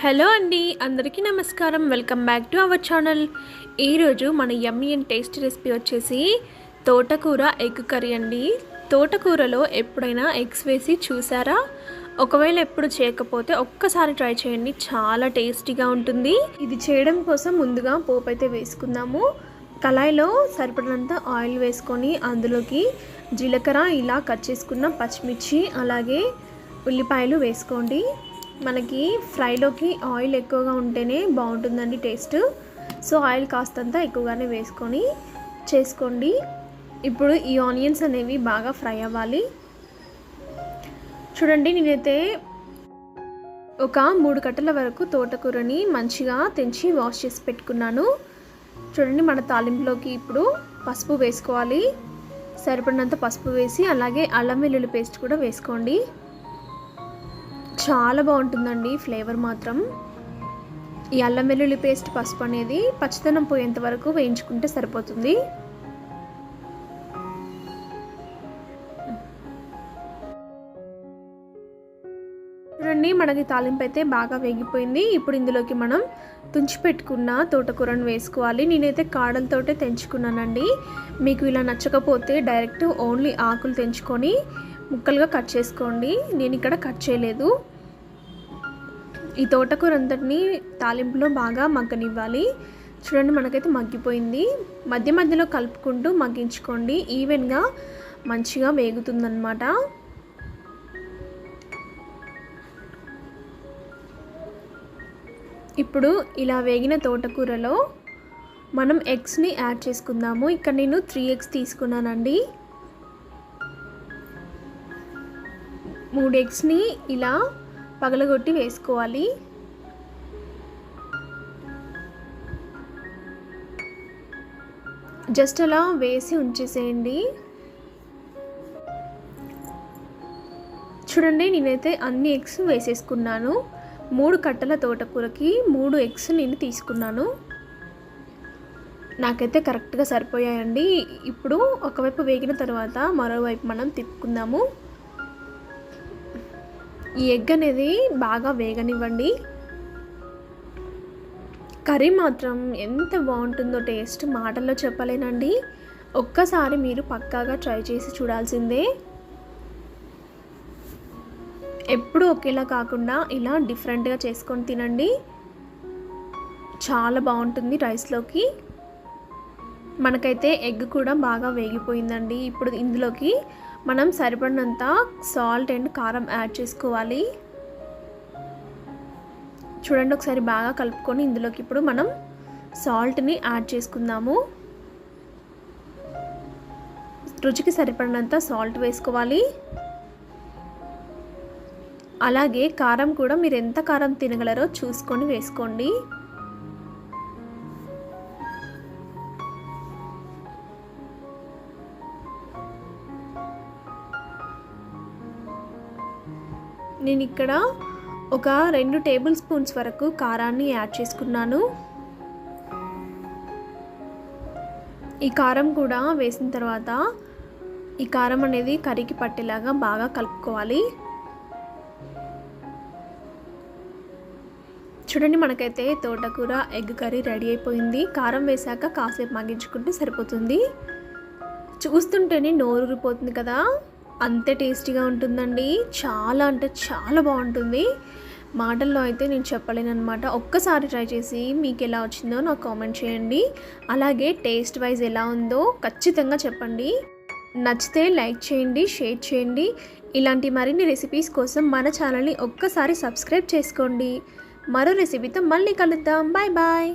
Hello అండి, అందరికీ నమస్కారం. Welcome back to our channel. ఈరోజు మన యమ్మీ అండ్ టేస్టీ రెసిపీ వచ్చేసి తోటకూర ఎగ్ కర్రీ అండి. తోటకూరలో ఎప్పుడైనా ఎగ్స్ వేసి చూసారా? ఒకవేళ ఎప్పుడు చేయకపోతే ఒక్కసారి ట్రై చేయండి, చాలా టేస్టీగా ఉంటుంది. ఇది చేయడం కోసం ముందుగా పోపు అయితే వేసుకుందాము. కళాయిలో సరిపడినంత ఆయిల్ వేసుకొని అందులోకి జీలకర్ర, ఇలా కట్ చేసుకున్న పచ్చిమిర్చి, అలాగే ఉల్లిపాయలు వేసుకోండి. మనకి ఫ్రైలోకి ఆయిల్ ఎక్కువగా ఉంటేనే బాగుంటుందండి టేస్ట్. సో ఆయిల్ కాస్తంత ఎక్కువగానే వేసుకొని చేసుకోండి. ఇప్పుడు ఈ ఆనియన్స్ అనేవి బాగా ఫ్రై అవ్వాలి. చూడండి, నేనైతే ఒక 3 కట్టల వరకు తోటకూరని మంచిగా తెంచి వాష్ చేసి పెట్టుకున్నాను. చూడండి, మన తాలింపులోకి ఇప్పుడు పసుపు వేసుకోవాలి. సరిపడినంత పసుపు వేసి అలాగే అల్లం వెల్లుల్లి పేస్ట్ కూడా వేసుకోండి. చాలా బాగుంటుందండి ఫ్లేవర్ మాత్రం. ఈ అల్లం వెల్లుల్లి పేస్ట్, పసుపు అనేది పచ్చిదనం పోయేంత వరకు వేయించుకుంటే సరిపోతుంది. చూడండి, మనకి తాలింపు అయితే బాగా వేగిపోయింది. ఇప్పుడు ఇందులోకి మనం తుంచి పెట్టుకున్న తోటకూరను వేసుకోవాలి. నేనైతే కాడలతోటే తెంచుకున్నానండి. మీకు ఇలా నచ్చకపోతే డైరెక్ట్ ఓన్లీ ఆకులు తెంచుకొని ముక్కలుగా కట్ చేసుకోండి. నేను ఇక్కడ కట్ చేయలేదు. ఈ తోటకూర అంతటిని తాలింపులో బాగా మగ్గనివ్వాలి. చూడండి, మనకైతే మగ్గిపోయింది. మధ్య మధ్యలో కలుపుకుంటూ మగ్గించుకోండి. ఈవెన్గా మంచిగా వేగుతుందన్నమాట. ఇప్పుడు ఇలా వేగిన తోటకూరలో మనం ఎగ్స్ని యాడ్ చేసుకుందాము. ఇక్కడ నేను 3 ఎగ్స్ తీసుకున్నానండి. 3 ఎగ్స్ని ఇలా పగలగొట్టి వేసుకోవాలి. జస్ట్ అలా వేసి ఉంచేసేయండి. చూడండి, నేనైతే అన్ని ఎగ్స్ వేసేసుకున్నాను. 3 కట్టల తోటకూరకి 3 ఎగ్స్ నేను తీసుకున్నాను. నాకైతే కరెక్ట్గా సరిపోయాయండి. ఇప్పుడు ఒకవైపు వేగిన తర్వాత మరోవైపు మనం తిప్పుకుందాము. ఈ ఎగ్ అనేది బాగా వేగనివ్వండి. కర్రీ మాత్రం ఎంత బాగుంటుందో టేస్ట్ మాటల్లో చెప్పలేనండి. ఒక్కసారి మీరు పక్కాగా ట్రై చేసి చూడాల్సిందే. ఎప్పుడు ఒకేలా కాకుండా ఇలా డిఫరెంట్గా చేసుకొని తినండి, చాలా బాగుంటుంది రైస్లోకి. మనకైతే ఎగ్ కూడా బాగా వేగిపోయిందండి. ఇప్పుడు ఇందులోకి మనం సరిపడినంత సాల్ట్ అండ్ కారం యాడ్ చేసుకోవాలి. చూడండి, ఒకసారి బాగా కలుపుకొని ఇందులోకి ఇప్పుడు మనం సాల్ట్ని యాడ్ చేసుకుందాము. రుచికి సరిపడినంత సాల్ట్ వేసుకోవాలి. అలాగే కారం కూడా మీరు ఎంత కారం తినగలరో చూసుకొని వేసుకోండి. నేను ఇక్కడ ఒక 2 టేబుల్ స్పూన్స్ వరకు కారాన్ని యాడ్ చేసుకున్నాను. ఈ కారం కూడా వేసిన తర్వాత ఈ కారం అనేది కర్రీకి పట్టేలాగా బాగా కలుపుకోవాలి. చూడండి, మనకైతే తోటకూర ఎగ్ కర్రీ రెడీ అయిపోయింది. కారం వేసాక కాసేపు మగ్గించుకుంటే సరిపోతుంది. చూస్తుంటేనే నోరూరిపోతుంది కదా, అంతే టేస్టీగా ఉంటుందండి. చాలా అంటే చాలా బాగుంటుంది. మాటల్లో అయితే నేను చెప్పలేను అనమాట. ఒక్కసారి ట్రై చేసి మీకు ఎలా వచ్చిందో నాకు కామెంట్ చేయండి. అలాగే టేస్ట్ వైజ్ ఎలా ఉందో ఖచ్చితంగా చెప్పండి. నచ్చితే లైక్ చేయండి, షేర్ చేయండి. ఇలాంటి మరిన్ని రెసిపీస్ కోసం మన ఛానల్ని ఒక్కసారి సబ్స్క్రైబ్ చేసుకోండి. మరో రెసిపీతో మళ్ళీ కలుద్దాం. Bye bye.